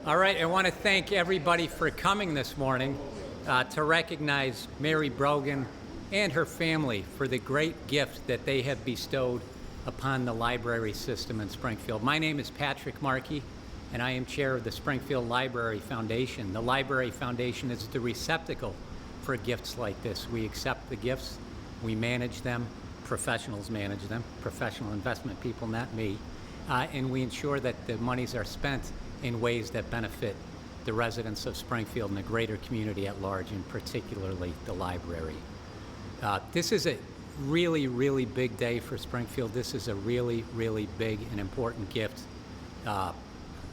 All right, I want to thank everybody for coming this morning to recognize Mary Brogan and her family for the great gift that they have bestowed upon the library system in Springfield. My name is Patrick Markey, and I am chair of the Springfield Library Foundation. The Library Foundation is the receptacle for gifts like this. We accept the gifts, we manage them, professionals manage them, professional investment people, not me, and we ensure that the monies are spent in ways that benefit the residents of Springfield and the greater community at large, and particularly the library. This is a really, really big day for Springfield. This is a really, really big and important gift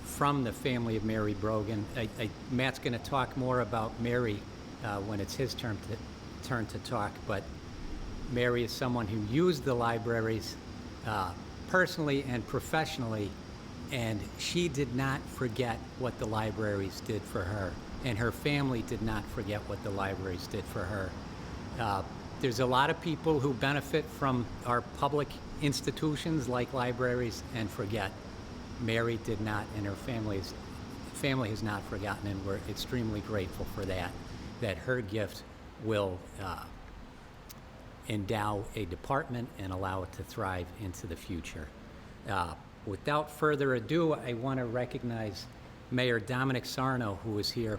from the family of Mary Brogan. Matt's going to talk more about Mary when it's his turn to talk, but Mary is someone who used the libraries personally and professionally, and she did not forget what the libraries did for her, and her family did not forget what the libraries did for her. There's a lot of people who benefit from our public institutions like libraries and forget. Mary did not, and her family has not forgotten, and we're extremely grateful for that her gift will endow a department and allow it to thrive into the future. Without further ado, I want to recognize Mayor Dominic Sarno, who is here.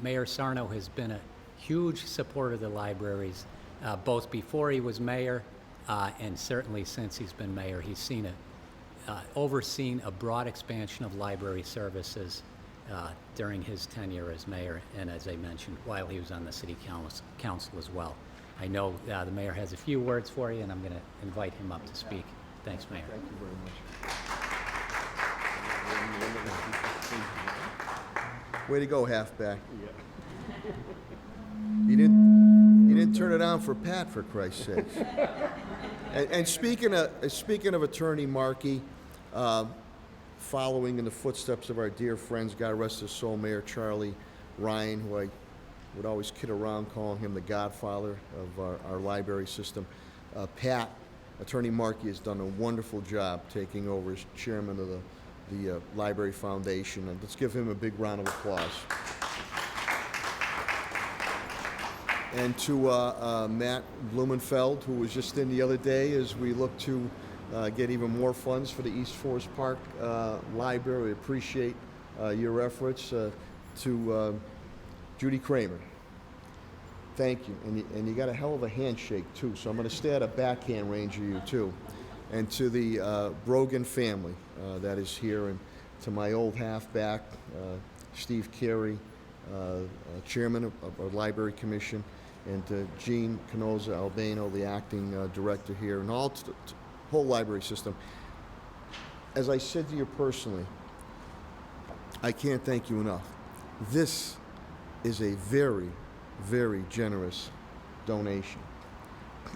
Mayor Sarno has been a huge supporter of the libraries, both before he was mayor and certainly since he's been mayor. He's overseen a broad expansion of library services during his tenure as mayor, and as I mentioned, while he was on the city council as well. I know the mayor has a few words for you, and I'm going to invite him up to speak. Thanks, Mayor. Thank you very much. Way to go, halfback. You didn't turn it on for Pat, for Christ's sake. And speaking of Attorney Markey, following in the footsteps of our dear friends, God rest his soul, Mayor Charlie Ryan, who I would always kid around calling him the godfather of our library system. Pat, Attorney Markey, has done a wonderful job taking over as chairman of the Library Foundation, and let's give him a big round of applause. And to Matt Blumenfeld, who was just in the other day, as we look to get even more funds for the East Forest Park Library. We appreciate your efforts. To Judy Kramer, thank you. And you got a hell of a handshake, too, so I'm going to stay at a backhand range of you, too. And to the Brogan family that is here, and to my old halfback, Steve Carey, chairman of our Library Commission, and to Gene Canosa Albano, the acting director here, and all to the whole library system. As I said to you personally, I can't thank you enough. This is a very, very generous donation.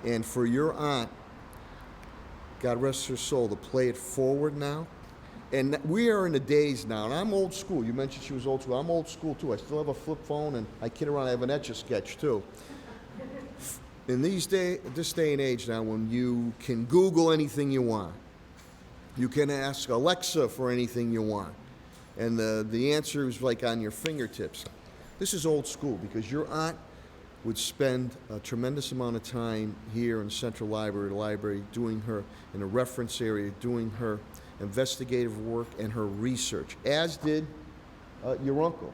And for your aunt, God rest her soul, to play it forward now. And we are in the days now, and I'm old school. You mentioned she was old school. I'm old school, too. I still have a flip phone, and I kid around. I have an Etch-a-Sketch, too. In this day and age now, when you can Google anything you want, you can ask Alexa for anything you want, and the answer is like on your fingertips. This is old school, because your aunt would spend a tremendous amount of time here in Central Library, doing her, in a reference area, doing her investigative work and her research, as did your uncle,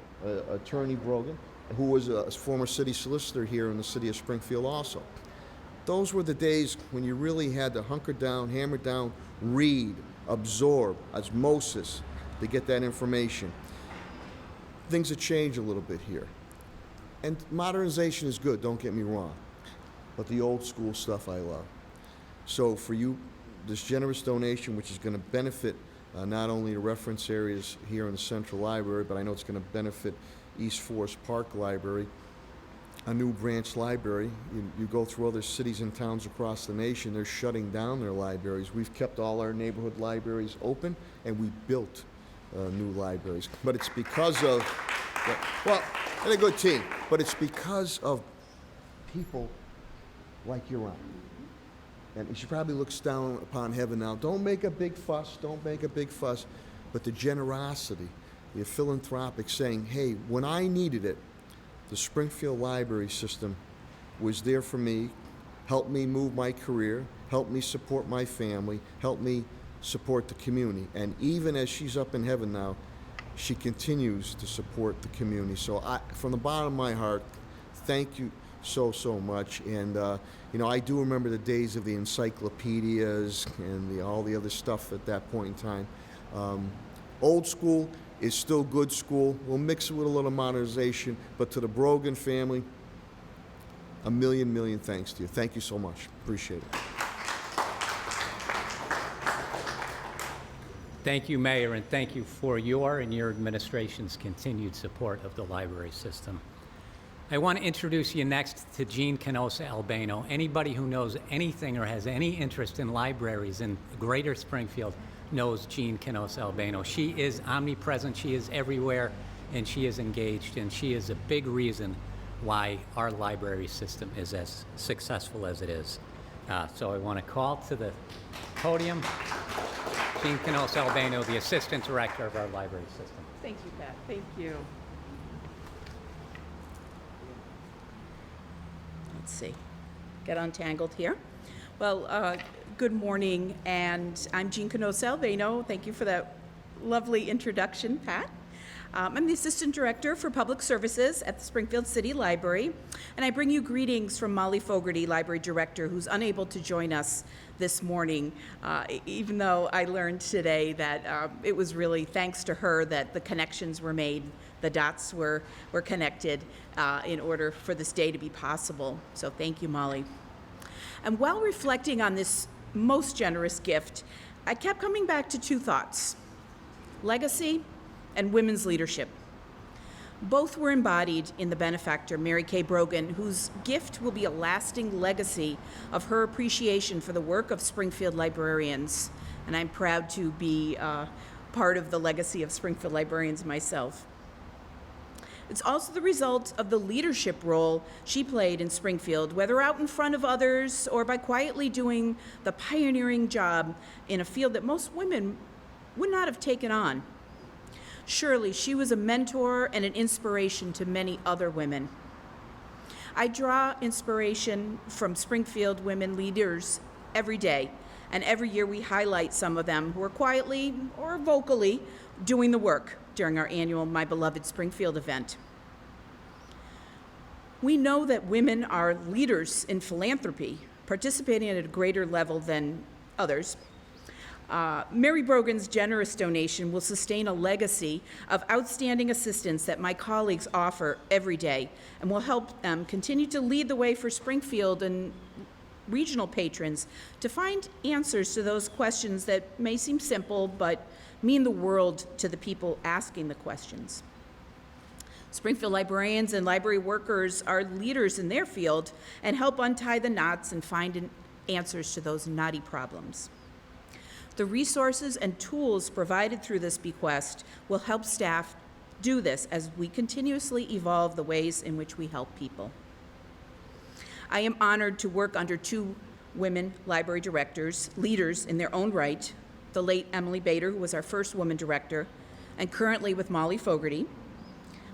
Attorney Brogan, who was a former city solicitor here in the city of Springfield also. Those were the days when you really had to hunker down, hammer down, read, absorb, osmosis, to get that information. Things have changed a little bit here. And modernization is good, don't get me wrong. But the old school stuff I love. So for you, this generous donation, which is going to benefit not only the reference areas here in the Central Library, but I know it's going to benefit East Forest Park Library, a new branch library. You go through other cities and towns across the nation, they're shutting down their libraries. We've kept all our neighborhood libraries open, and we built new libraries. But it's because of, well, and a good team, but it's because of people like your aunt. And she probably looks down upon heaven now. Don't make a big fuss, don't make a big fuss. But the generosity you're philanthropic, saying, hey, when I needed it, the Springfield Library System was there for me, helped me move my career, helped me support my family, helped me support the community. And even as she's up in heaven now, she continues to support the community. So from the bottom of my heart, thank you so much. And I do remember the days of the encyclopedias and all the other stuff at that point in time. Old school is still good school. We'll mix it with a little modernization. But to the Brogan family, a million thanks to you. Thank you so much. Appreciate it. Thank you, Mayor, and thank you for your and your administration's continued support of the library system. I want to introduce you next to Jean Canosa Albano. Anybody who knows anything or has any interest in libraries in greater Springfield knows Jean Canosa Albano. She is omnipresent, she is everywhere, and she is engaged, and she is a big reason why our library system is as successful as it is. So I want to call to the podium Jean Canosa Albano, the Assistant Director of our library system. Thank you, Pat. Thank you. Let's see. Get untangled here. Well, good morning, and I'm Jean Canosa Albano. Thank you for that lovely introduction, Pat. I'm the Assistant Director for Public Services at the Springfield City Library, and I bring you greetings from Molly Fogarty, Library Director, who's unable to join us this morning, even though I learned today that it was really thanks to her that the connections were made, the dots were connected in order for this day to be possible. So thank you, Molly. And while reflecting on this most generous gift, I kept coming back to two thoughts: legacy and women's leadership. Both were embodied in the benefactor, Mary Kay Brogan, whose gift will be a lasting legacy of her appreciation for the work of Springfield librarians. And I'm proud to be part of the legacy of Springfield librarians myself. It's also the result of the leadership role she played in Springfield, whether out in front of others or by quietly doing the pioneering job in a field that most women would not have taken on. Surely she was a mentor and an inspiration to many other women. I draw inspiration from Springfield women leaders every day, and every year we highlight some of them who are quietly or vocally doing the work during our annual My Beloved Springfield event. We know that women are leaders in philanthropy, participating at a greater level than others. Mary Brogan's generous donation will sustain a legacy of outstanding assistance that my colleagues offer every day, and will help them continue to lead the way for Springfield and regional patrons to find answers to those questions that may seem simple but mean the world to the people asking the questions. Springfield librarians and library workers are leaders in their field and help untie the knots and find answers to those knotty problems. The resources and tools provided through this bequest will help staff do this as we continuously evolve the ways in which we help people. I am honored to work under two women library directors, leaders in their own right, the late Emily Bader, who was our first woman director, and currently with Molly Fogarty.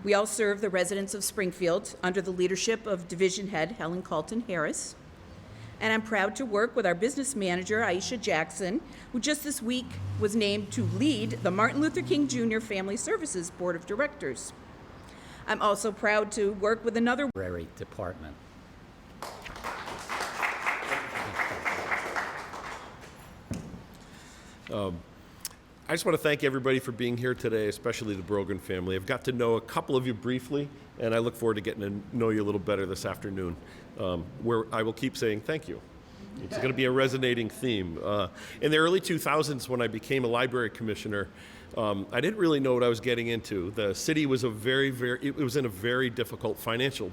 We all serve the residents of Springfield under the leadership of Division Head Helen Colton Harris. And I'm proud to work with our business manager, Aisha Jackson, who just this week was named to lead the Martin Luther King Jr. Family Services Board of Directors. I'm also proud to work with another Library Department. I just want to thank everybody for being here today, especially the Brogan family. I've got to know a couple of you briefly, and I look forward to getting to know you a little better this afternoon, where I will keep saying thank you. It's going to be a resonating theme. In the early 2000s, when I became a library commissioner, I didn't really know what I was getting into. The city was it was in a very difficult financial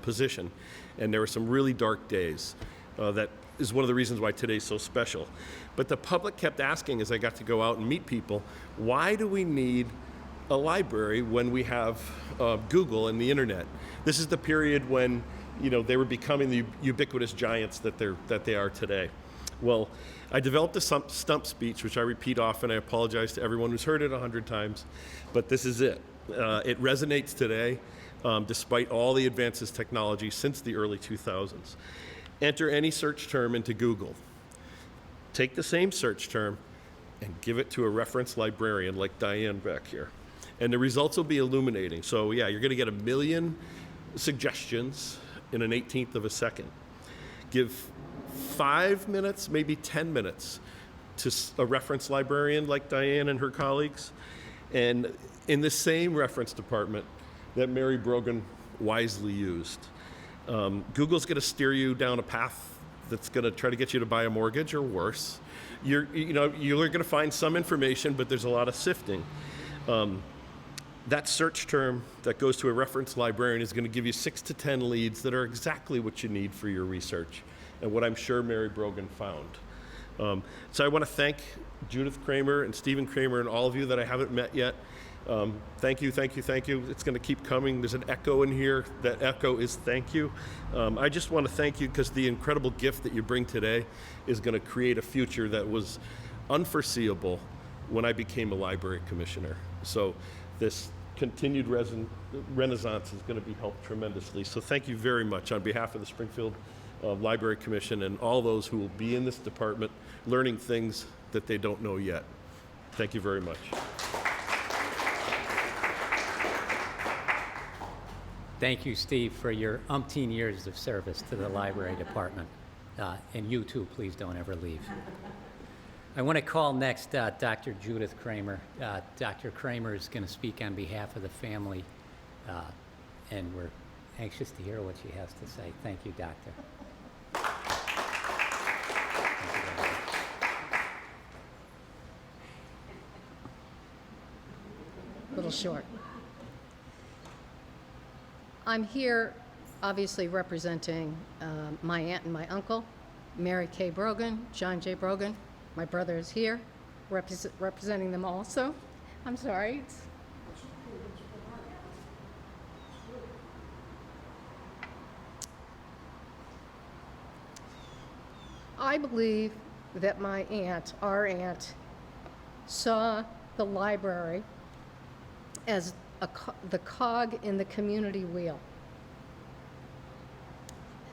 position, and there were some really dark days. That is one of the reasons why today's so special. But the public kept asking, as I got to go out and meet people, why do we need a library when we have Google and the internet? This is the period when they were becoming the ubiquitous giants that they are today. Well, I developed a stump speech, which I repeat often. I apologize to everyone who's heard it 100 times, but this is it. It resonates today, despite all the advances in technology since the early 2000s. Enter any search term into Google. Take the same search term and give it to a reference librarian like Diane back here. And the results will be illuminating. So yeah, you're going to get 1 million suggestions in an 1/18 of a second. Give 5 minutes, maybe 10 minutes to a reference librarian like Diane and her colleagues. And in the same reference department that Mary Brogan wisely used. Google's going to steer you down a path that's going to try to get you to buy a mortgage or worse. You're going to find some information, but there's a lot of sifting. That search term that goes to a reference librarian is going to give you 6 to 10 leads that are exactly what you need for your research, and what I'm sure Mary Brogan found. So I want to thank Judith Kramer and Stephen Kramer and all of you that I haven't met yet. Thank you, thank you, thank you. It's going to keep coming. There's an echo in here. That echo is thank you. I just want to thank you because the incredible gift that you bring today is going to create a future that was unforeseeable when I became a library commissioner. So this continued renaissance is going to be helped tremendously. So thank you very much on behalf of the Springfield Library Commission and all those who will be in this department learning things that they don't know yet. Thank you very much. Thank you, Steve, for your umpteen years of service to the library department. And you too, please don't ever leave. I want to call next Dr. Judith Kramer. Dr. Kramer is going to speak on behalf of the family, and we're anxious to hear what she has to say. Thank you, Doctor. A little short. I'm here obviously representing my aunt and my uncle, Mary K. Brogan, John J. Brogan. My brother is here representing them also. I'm sorry. I believe that my aunt, our aunt, saw the library as the cog in the community wheel.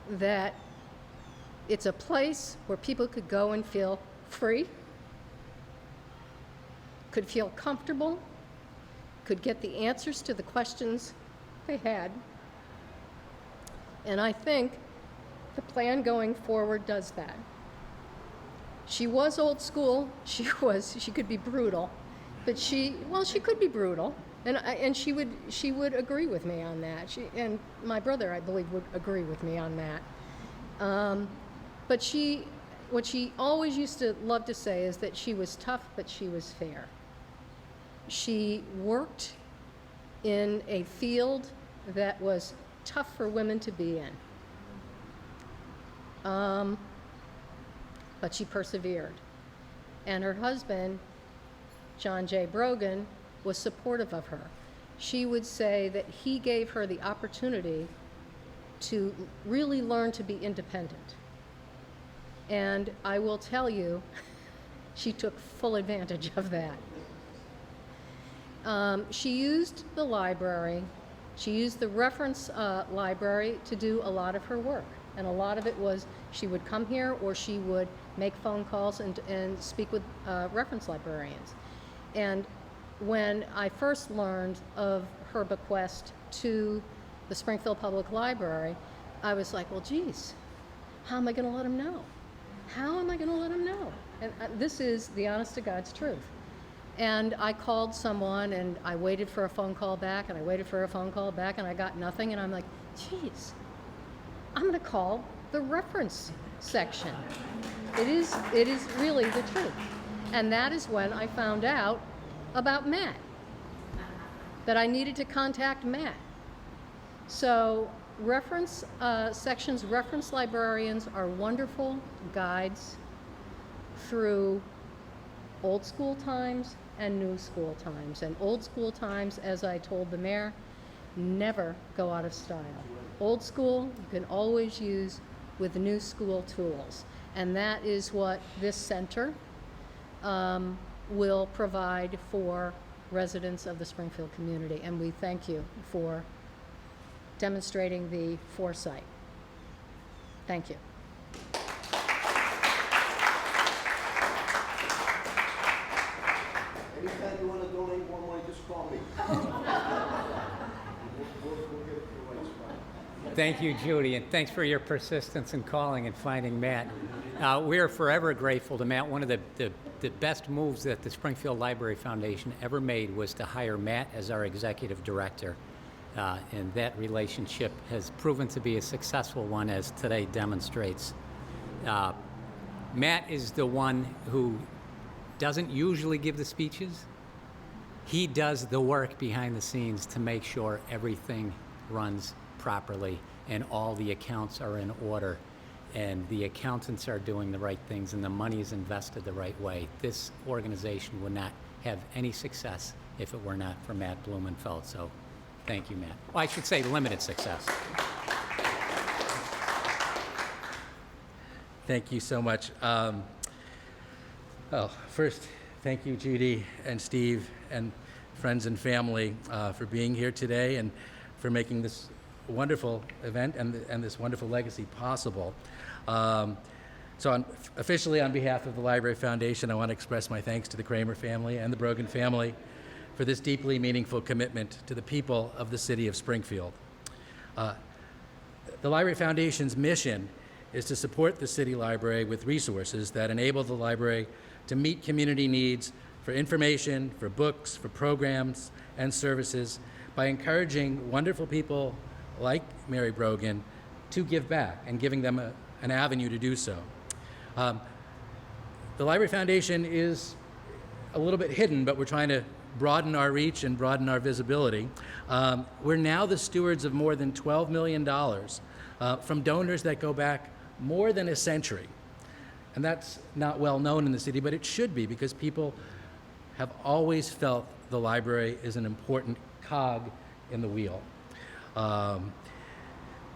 That it's a place where people could go and feel free, could feel comfortable, could get the answers to the questions they had. And I think the plan going forward does that. She was old school. She could be brutal, but she could be brutal. And she would agree with me on that. And my brother, I believe, would agree with me on that. But what she always used to love to say is that she was tough, but she was fair. She worked in a field that was tough for women to be in. But she persevered. And her husband, John J. Brogan, was supportive of her. She would say that he gave her the opportunity to really learn to be independent. And I will tell you, she took full advantage of that. She used the library, she used the reference library to do a lot of her work. And a lot of it was she would come here or she would make phone calls and speak with reference librarians. And when I first learned of her bequest to the Springfield Public Library, I was like, well, geez, how am I going to let them know? How am I going to let them know? And this is the honest to God's truth. And I called someone and I waited for a phone call back and I waited for a phone call back and I got nothing. And I'm like, geez, I'm going to call the reference section. It is really the truth. And that is when I found out about Matt, that I needed to contact Matt. So reference sections, reference librarians are wonderful guides through old school times and new school times. And old school times, as I told the mayor, never go out of style. Old school you can always use with new school tools. And that is what this center will provide for residents of the Springfield community. And we thank you for demonstrating the foresight. Thank you. Anytime you want to donate more money, just call me. We'll get it to the right spot. Thank you, Judy, and thanks for your persistence in calling and finding Matt. We are forever grateful to Matt. One of the best moves that the Springfield Library Foundation ever made was to hire Matt as our executive director. And that relationship has proven to be a successful one, as today demonstrates. Matt is the one who doesn't usually give the speeches. He does the work behind the scenes to make sure everything runs properly and all the accounts are in order and the accountants are doing the right things and the money is invested the right way. This organization would not have any success if it were not for Matt Blumenfeld. So thank you, Matt. Well, I should say limited success. Thank you so much. First, thank you, Judy and Steve and friends and family for being here today and for making this wonderful event and this wonderful legacy possible. Officially on behalf of the Library Foundation, I want to express my thanks to the Kramer family and the Brogan family for this deeply meaningful commitment to the people of the city of Springfield. The Library Foundation's mission is to support the city library with resources that enable the library to meet community needs for information, for books, for programs and services by encouraging wonderful people like Mary Brogan to give back and giving them an avenue to do so. The Library Foundation is a little bit hidden, but we're trying to broaden our reach and broaden our visibility. We're now the stewards of more than $12 million from donors that go back more than a century. And that's not well known in the city, but it should be because people have always felt the library is an important cog in the wheel.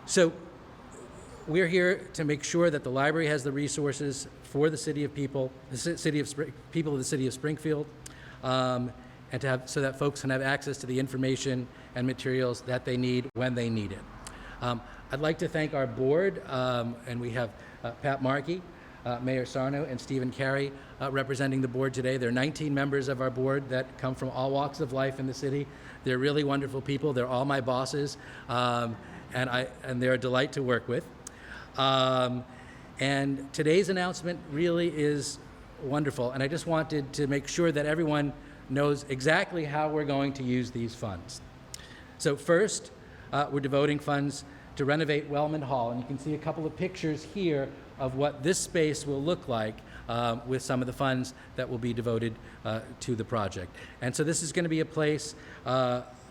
So we're here to make sure that the library has the resources for the city of people, people of the city of Springfield, and to have so that folks can have access to the information and materials that they need when they need it. I'd like to thank our board, and we have Pat Markey, Mayor Sarno, and Stephen Carey representing the board today. There are 19 members of our board that come from all walks of life in the city. They're really wonderful people. They're all my bosses, and they're a delight to work with. And today's announcement really is wonderful, and I just wanted to make sure that everyone knows exactly how we're going to use these funds. So first, we're devoting funds to renovate Wellman Hall, and you can see a couple of pictures here of what this space will look like with some of the funds that will be devoted to the project. And so this is going to be a place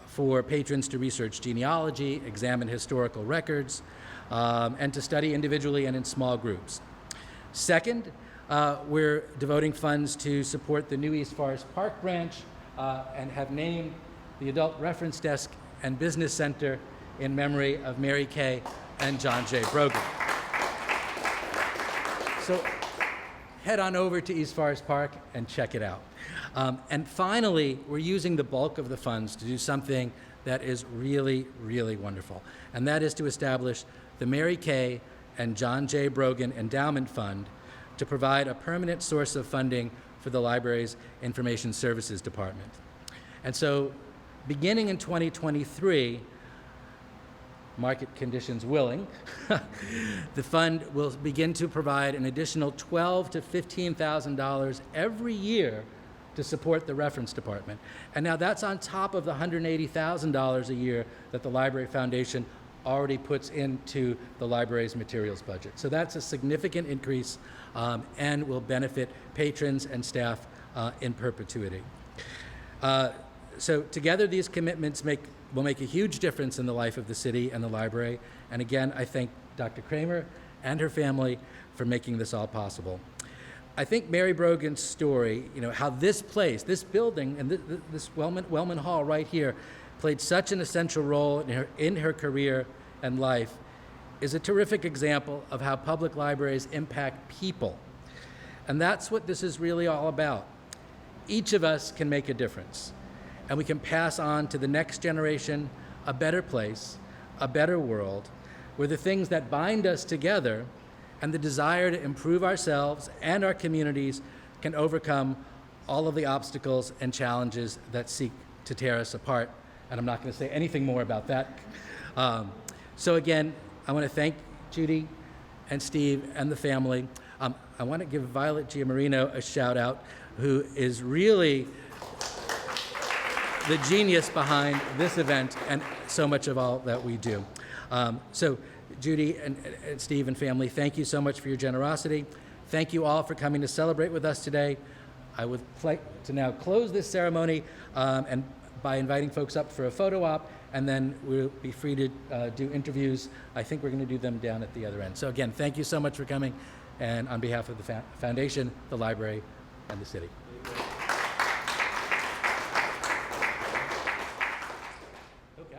for patrons to research genealogy, examine historical records, and to study individually and in small groups. Second, we're devoting funds to support the new East Forest Park branch and have named the Adult Reference Desk and Business Center in memory of Mary Kay and John J. Brogan. So head on over to East Forest Park and check it out. And finally, we're using the bulk of the funds to do something that is really, really wonderful. And that is to establish the Mary Kay and John J. Brogan Endowment Fund to provide a permanent source of funding for the library's Information Services Department. And so beginning in 2023, market conditions willing, the fund will begin to provide an additional $12,000 to $15,000 every year to support the reference department. And now that's on top of the $180,000 a year that the Library Foundation already puts into the library's materials budget. So that's a significant increase and will benefit patrons and staff in perpetuity. So together these commitments will make a huge difference in the life of the city and the library. And again, I thank Dr. Kramer and her family for making this all possible. I think Mary Brogan's story, how this place, this building, and this Wellman Hall right here played such an essential role in her career and life is a terrific example of how public libraries impact people. And that's what this is really all about. Each of us can make a difference, and we can pass on to the next generation a better place, a better world, where the things that bind us together and the desire to improve ourselves and our communities can overcome all of the obstacles and challenges that seek to tear us apart. And I'm not going to say anything more about that. So again, I want to thank Judy and Steve and the family. I want to give Violet Giamarino a shout out, who is really the genius behind this event and so much of all that we do. So Judy and Steve and family, thank you so much for your generosity. Thank you all for coming to celebrate with us today. I would like to now close this ceremony and by inviting folks up for a photo op, and then we'll be free to do interviews. I think we're going to do them down at the other end. So again, thank you so much for coming, and on behalf of the foundation, the library, and the city. Okay.